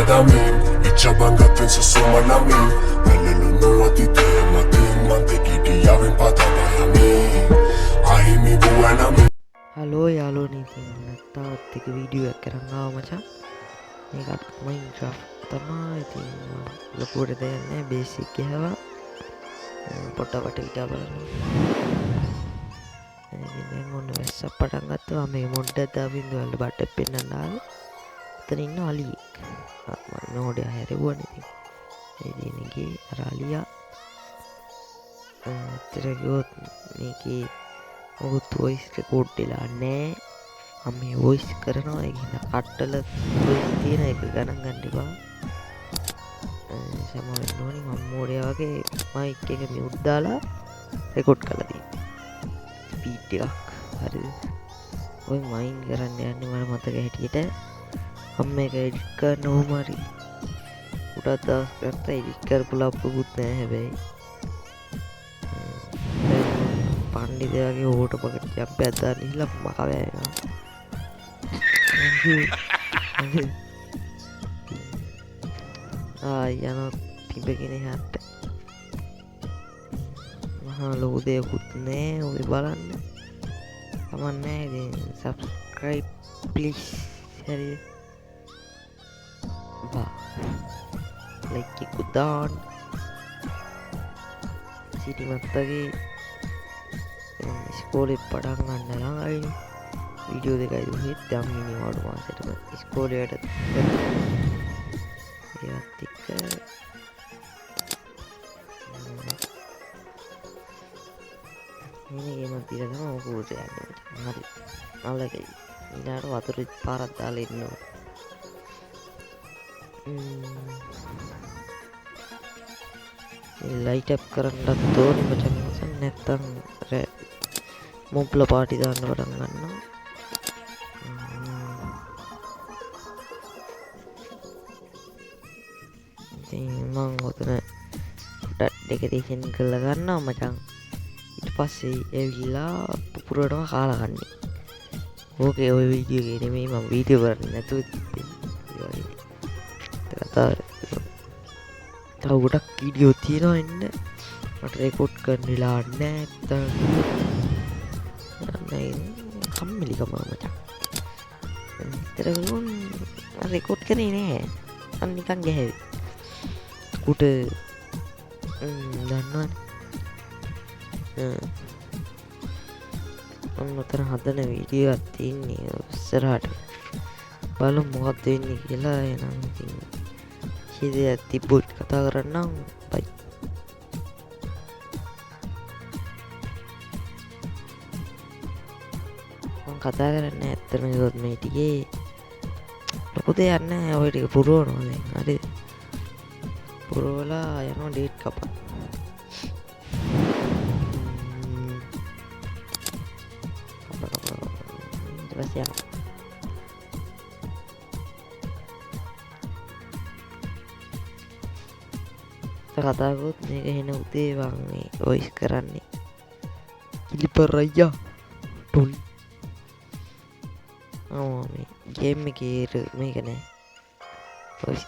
daming Ichabanga pensa summa nami Velelu nuoti te mating manteki diyaven patabahami Ahimi buenami hello යාලුවනේ ඉතින් නැත්තාවත් එක video එකක් කරන් ආවා මචං. මේකත් Minecraft තමයි. ඉතින් ලොකුවට දෙයක් නැහැ, බේසික් ගහවා. පොඩ්ඩක් වටේට බලන්න. ඉතින් දැන් ඔන්න වැස්සක් පටන් ගත්තා. මේ මොඩ් එක දාවින්ද වල බට් පෙන්නන්න ආවේ. එතන ඉන්න අලියෙක්. මම නෝඩේ හැරෙවුවානේ ඉතින්. මේ දිනේගේ අර අලියා තරගොත් මේකේ ඔහුත් වොයිස් රෙකෝඩ් වෙලා නැහැ. මම මේ වොයිස් කරනවා ඒක කට්ටල වොයිස් තියෙන එක ගණන් ගන්න එපා. සමහර වෙන්න ඕනි මම මෝඩයා වගේ මයික් එක මියුට් දාලා රෙකෝඩ් කරලා තියෙනවා. ස්පීඩ් එකක් හරිද? ඔය මයින් කරන්න යන්නේ මට මතක හැටියට මම මේක එඩිට් කරන ඕම හරි උඩට දවස් ගත්තා එඩිට් කරපු ලප්පුකුත් නැහැ හැබැයි. පණ්ඩිතයාගේ ඕට පකට ජම්පයක් දාන්න ඉහිලා මකවෑ වෙනවා. යනවා පිඹගෙන එහාට. මහා ලොකු දෙයක්කුත් නෑ ඔය බලන්න. කමක් නෑ ඉතින් subscribe please හරිද? බා like එකකුත් දාන්න. සිටිමත්තගේ ඉස්කෝලේ පටන් ගන්න ළඟයිනේ. වීඩියෝ දෙකයි දුහෙත් දැන් මිනිවාඩු මාසෙටම ඉස්කෝලේට ඒවත් එක්ක මේ ගේම තියලා තමයි ඔකෝට යන්නේ. හරි. අල්ලගයි. ඊළාට වතුර පාරක් දාලා ඉන්නවා. ලයිට් අප් කරන්නත් ඕනේ මචං. නැත්තම් මොබ්ල පාටි දාන්න පටන් ගන්නවා. ඉතින් මං ඔතන ඩෙකරේෂන් කරලා ගන්නවා මචං. ඊට පස්සේ ඇවිල්ලා පුපුරනවා කාලා කන්නේ. ඕකේ ඔය වීඩියෝ එකේ නෙමෙයි මම වීඩියෝ කරන්නේ නැතුව තිබ්බේ. තව ගොඩක් වීඩියෝ තියෙනවා එන්න. මට රෙකෝඩ් කරන්න වෙලා නැහැ. කම්මැලිකම මචං. විතරම රෙකෝඩ් කරේ නෑ. අන්න නිකන් ගැහැවි. උට දන්නවනේ. මම උතර හදන වීඩියෝ එකක් තියෙන්නේ ඉස්සරහට. බලමු මොකක්ද වෙන්නේ කියලා. එනම් ඉතින් හිතේ තිබ්බොත් කතා කරන්නම්. බයි. කතා කරන්න ඇත්තම කිව්වොත් මේ ටිකේ ලොකු දෙයක් නැහැ. ඔය ටික පුරවනවා දැන්. හරිද? පුරවලා යනවා ඩේට් කපන්න. ඊට පස්සේ යනවා. කතා කරොත් මේක එන උදේ වං මේ වොයිස් කරන්නේ. කිලිපර් අයියා ටොලි. මේ ගේම් එකේ මේක නෑ. වොයිස්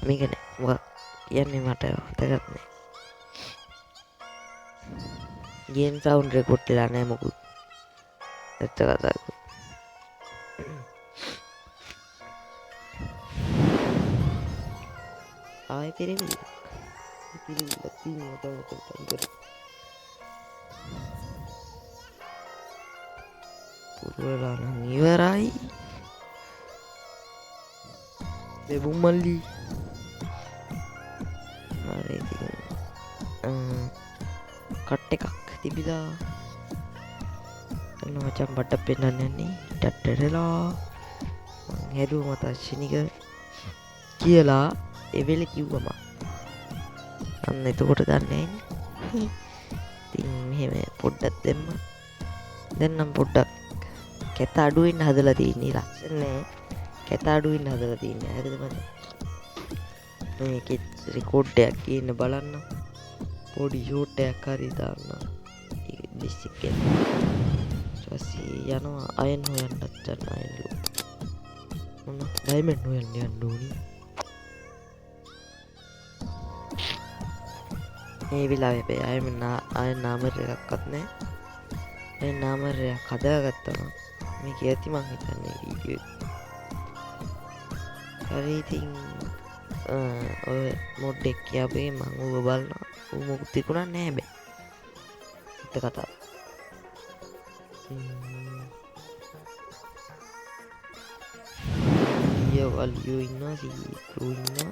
මේක නෑ. මොකක් කියන්නේ මට මතකත් නෑ. ගේම් සවුන්ඩ් රෙකෝඩ් වෙලා නෑ මොකුත්. ඇත්ත කතා කරා. ආයෙ පිරෙවිද? පිරෙවිලා තියෙනවා තව. පුරවලා නම් ඉවරයි. දෙබුම් මල්ලි. හරි ඉතින් කට් එකක් තිබිලා එන්න මචං බඩ පෙන්නන්න යන්නේ. ටට්ටරලා මං හැදුවා මත ශනික කියලා එවෙල කිව්වම අන්න එතකොට දන්නේ නැහැ. ඉතින් මෙහෙම පොඩ්ඩක් දෙන්න. දැන් නම් පොඩ්ඩක් කැත අඩුවෙන් හදලා තියෙන්නේ. ලස්සන නෑ. කැත අඩුවෙන් හදලා තියෙන්නේ. හරිද මචං? මේකේ රෙකෝඩ් එකක් ගන්න බලන්න. පොඩි ෂෝට් එකක් හරි දාන්න. ඒක බේසික් එක. ඊපස්සේ යනවා අයන් හොයන්නත් යන අයන් ලෝ. මොන ඩයමන්ඩ් හොයන්න යන්න ඕනි. මේ වෙලාවේ බෑ ආය නාමරයක්වත් නෑ. ඒ නාමරයක් හදාගත්තම මේක ඇති මං හිතන්නේ වීඩියෝ එක. හරි ඉතින් ඔය මොඩ් එක කියපේ මං ඌව බලනවා. ඌ මොකුත් තිකුණා නෑ බෑ. හිත කතාව. වලියෝ ඉන්නවා සීකරු ඉන්නවා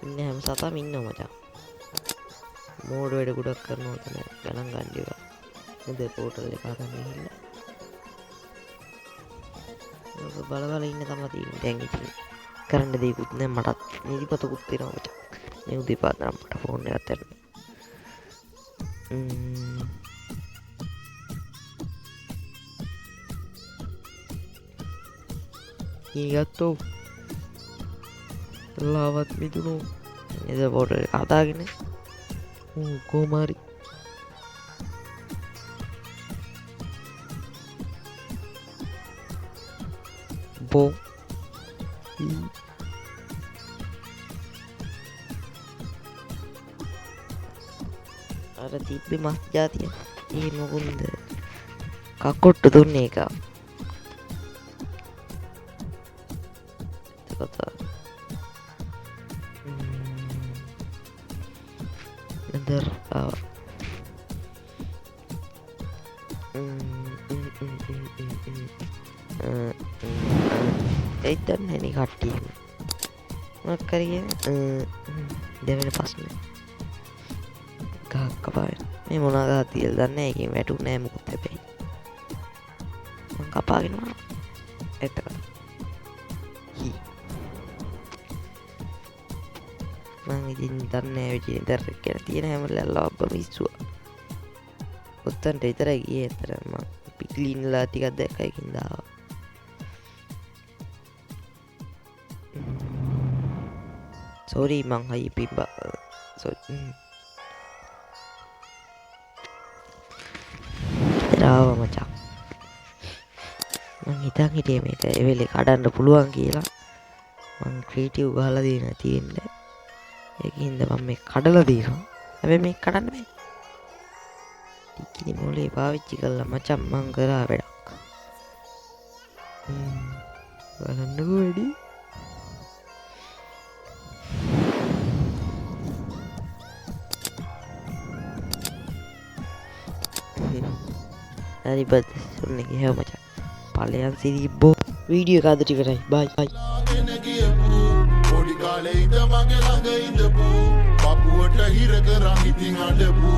ඉන්න හැම සතාම ඉන්නවා මචං. මෝඩ වැඩ ගොඩක් කරනවා තමයි ගණන් ගන්න ඒවා. නේද පෝටල් එක හදන්න ගිහිල්ලා. ඔබ බල ඉන්න තමයි තියෙන්නේ දැන් ඉතින්. කරන්න දෙයක්වත් නැහැ මටත් නිදිමතකුත් තියෙනවා මචං. මේ උදේ පාන්දර මට ෆෝන් එකක් ගන්න. ඊගත්තෝ ලාවත් මිදුණු එද පොට කතාගෙන කෝමාරි බෝ අර තිබ්බේ මස් ජාතිය ඒ මොකුන්ද කකොට්ට දුන්නේ එක kata another ඒතන් නැනි කට්ටිය මොකක් කරගෙන දෙවෙනි ප්‍රශ්නේ ගහක් කපාගෙන මේ මොනවා ගහක් තියලා දන්නේ නැහැ ඒකෙන් වැටුනේ නැහැ මොකුත් හැබැයි මං කපාගෙන ආවා එතකොට මං ඉතින් දන්නේ විදිහේ දරක් කියලා තියෙන හැම ලැල්ලවක්ම මිස්සුවා. ඔත්තන්ට විතරයි ගියේ අතර මං පික්ලින්ලා ටිකක් දැක්කා ඒකින් දාවා. සෝරි මං හයි පිම්බා. සෝරි. රාව මචං. මං හිතන් හිටියේ මේක ඒ වෙලේ කඩන්න පුළුවන් කියලා. මං ක්‍රියේටිව් ගහලා දෙන්න තියෙන්නේ. ඒකින්ද මම මේ කඩලා දීනවා. හැබැයි මේක කඩන්න බෑ. ටිකිනි මොලේ පාවිච්චි කළා මචං මං කරා වැඩක්. බලන්නකෝ වැඩි. හරි බත් සුන්නේ ගියා මචං. ඵලයන් සිරිබ්බෝ වීඩියෝ එක අදට ඉවරයි. බයි බයි. කාලේ ඉඳ මගේ ළඟ ඉඳපු පපුවට හිර කරන් ඉතින් අඬපු